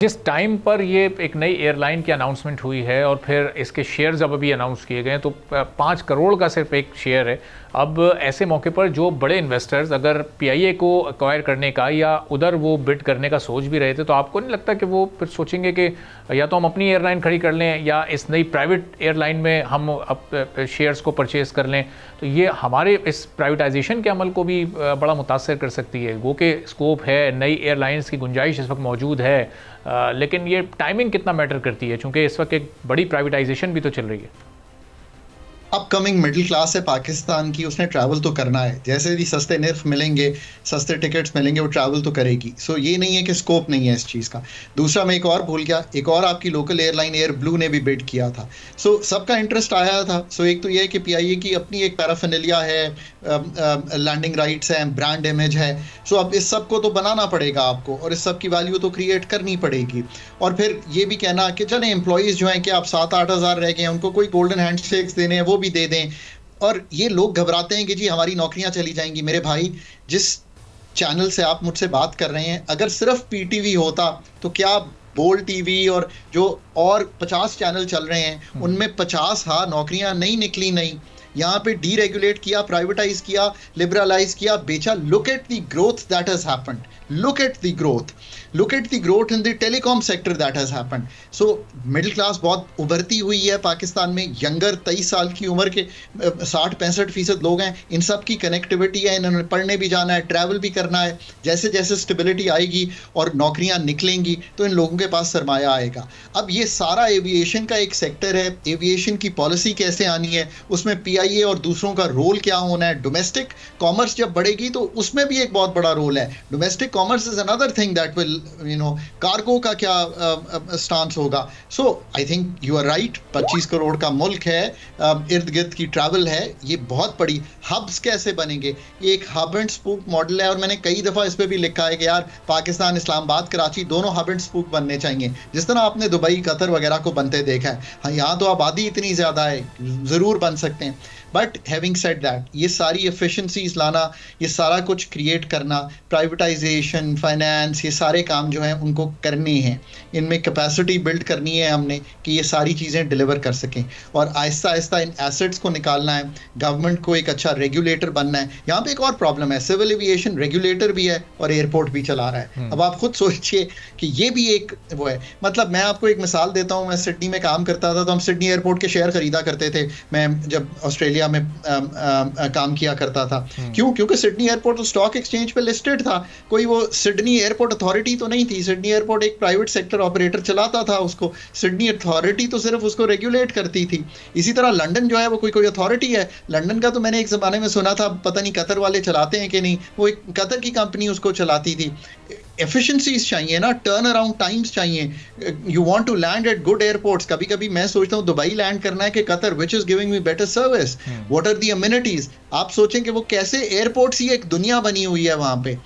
जिस टाइम पर ये एक नई एयरलाइन की अनाउंसमेंट हुई है और फिर इसके शेयर जब अभी अनाउंस किए गए हैं तो 5 करोड़ का सिर्फ एक शेयर है। अब ऐसे मौके पर जो बड़े इन्वेस्टर्स अगर पीआईए को एक्वायर करने का या उधर वो बिड करने का सोच भी रहे थे, तो आपको नहीं लगता कि वो फिर सोचेंगे कि या तो हम अपनी एयरलाइन खड़ी कर लें या इस नई प्राइवेट एयरलाइन में हम शेयर्स को परचेज़ कर लें? तो ये हमारे इस प्राइवेटाइजेशन के अमल को भी बड़ा मुतासर कर सकती है। गो के स्कोप है, नई एयरलाइंस की गुंजाइश इस वक्त मौजूद है, लेकिन ये टाइमिंग कितना मैटर करती है, क्योंकि इस वक्त एक बड़ी प्राइवेटाइजेशन भी तो चल रही है। अपकमिंग मिडिल क्लास है पाकिस्तान की, उसने ट्रैवल तो करना है। जैसे भी सस्ते निर्फ मिलेंगे, सस्ते टिकट्स मिलेंगे, वो ट्रैवल तो करेगी। सो ये नहीं है कि स्कोप नहीं है इस चीज़ का। दूसरा मैं एक और भूल गया, एक और आपकी लोकल एयरलाइन एयर ब्लू ने भी बिड किया था। सो सबका इंटरेस्ट आया था। सो एक तो ये है कि पीआईए की अपनी एक पैराफिनेलिया है, लैंडिंग राइट्स हैं, ब्रांड इमेज है। सो अब इस सब को तो बनाना पड़ेगा आपको, और इस सब की वैल्यू तो क्रिएट करनी पड़ेगी। और फिर ये भी कहना कि चलें एम्प्लॉयज़ जो हैं कि आप 7-8 हज़ार रह गए हैं, उनको कोई गोल्डन हैंडशेक्स देने हैं वो भी दे दें। और ये लोग घबराते हैं कि जी हमारी नौकरियां चली जाएंगी। मेरे भाई, जिस चैनल से आप मुझसे बात कर रहे हैं, अगर सिर्फ पीटीवी होता तो क्या बोल्ड टीवी और जो और 50 चैनल चल रहे हैं उनमें 50 नौकरियां नहीं निकली। नहीं, यहाँ पे डीरेगुलेट किया, प्राइवेटाइज किया, लिबरलाइज किया, बेचा। Look at the growth that has happened, look at the growth in the telecom sector that has happened. So middle class बहुत उभरती हुई है पाकिस्तान में। यंगर 23 साल की उम्र के 60-65% लोग हैं। इन सब की कनेक्टिविटी है, इन्होंने पढ़ने भी जाना है, ट्रैवल भी करना है। जैसे जैसे स्टेबिलिटी आएगी और नौकरियां निकलेंगी तो इन लोगों के पास सरमाया आएगा। अब ये सारा एविएशन का एक सेक्टर है। एविएशन की पॉलिसी कैसे आनी है, उसमें पीआईए और दूसरों का रोल क्या होना है। डोमेस्टिक कॉमर्स जब बढ़ेगी तो उसमें भी एक बहुत बड़ा रोल है। Domestic commerce is another thing that will cargo का क्या स्टांस होगा। So I think you are right. 25 crore का मुल्क है, इर्द गिर्द की ट्रैवल है, ये बहुत बड़ी। हब्स कैसे बनेंगे? ये एक हब एंड स्पूक मॉडल है, और मैंने कई दफ़ा इस पर भी लिखा है कि यार पाकिस्तान, इस्लामाबाद, कराची दोनों हब एंड स्पूक बनने चाहिए, जिस तरह आपने दुबई, कतर वगैरह को बनते देखा है। हाँ, यहाँ तो आबादी इतनी ज़्यादा है, ज़रूर बन सकते हैं। बट हैविंग सेड दैट, ये सारी एफिशिएंसीज लाना, ये सारा कुछ क्रिएट करना, प्राइवेटाइजेशन, फाइनेंस, ये सारे काम जो हैं उनको करने हैं। इनमें कैपेसिटी बिल्ड करनी है हमने कि ये सारी चीज़ें डिलीवर कर सकें, और आहिस्ता आहिस्ता इन एसेट्स को निकालना है। गवर्नमेंट को एक अच्छा रेगुलेटर बनना है। यहाँ पे एक और प्रॉब्लम है, सिविल एविएशन रेगुलेटर भी है और एयरपोर्ट भी चला रहा है। अब आप खुद सोचिए कि ये भी एक वो है। मतलब मैं आपको एक मिसाल देता हूँ, मैं सिडनी में काम करता था तो हम सिडनी एयरपोर्ट के शेयर खरीदा करते थे। मैं जब ऑस्ट्रेलिया में काम किया करता था। क्यों? क्योंकि सिडनी एयरपोर्ट तो स्टॉक एक्सचेंज पे लिस्टेड था। कोई वो सिडनी एयरपोर्ट अथॉरिटी तो नहीं थी। सिडनी एयरपोर्ट एक प्राइवेट सेक्टर ऑपरेटर चलाता था उसको। सिडनी अथॉरिटी तो सिर्फ उसको रेगुलेट करती थी। इसी तरह लंदन जो है वो कोई अथॉरिटी है। लंदन का तो मैंने एक ज़माने में सुना था, पता नहीं कतर वाले चलाते हैं कि नहीं, वो एक कतर की कंपनी उसको चलाती थी। एफिशिएंसीज चाहिए ना, टर्न अराउंड टाइम्स चाहिए। You want to land at good airports. कभी कभी मैं सोचता हूँ दुबई लैंड करना है कि Qatar, which is giving me better service, what are the amenities. आप सोचें कि वो कैसे एयरपोर्ट्स ही एक दुनिया बनी हुई है वहाँ पे।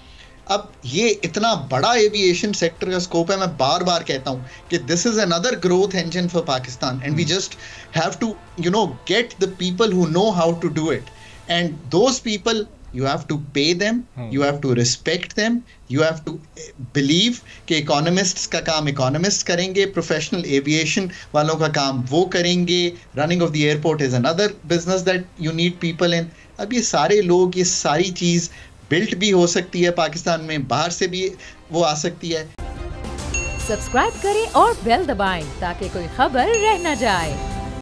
अब ये इतना बड़ा एविएशन सेक्टर का स्कोप है। मैं बार बार कहता हूँ कि this is another growth engine for Pakistan, and we just have to get the people who know how to do it, and those people you have to pay them, you have to respect them, you have to believe कि economists का काम economist करेंगे, professional aviation वालों का काम वो करेंगे, running of the airport is another business that you need people in. अब ये सारे लोग, ये सारी चीज़ बिल्ट भी हो सकती है पाकिस्तान में, बाहर से भी वो आ सकती है। सब्सक्राइब करें और बेल दबाएं ताकि कोई खबर रह न जाए।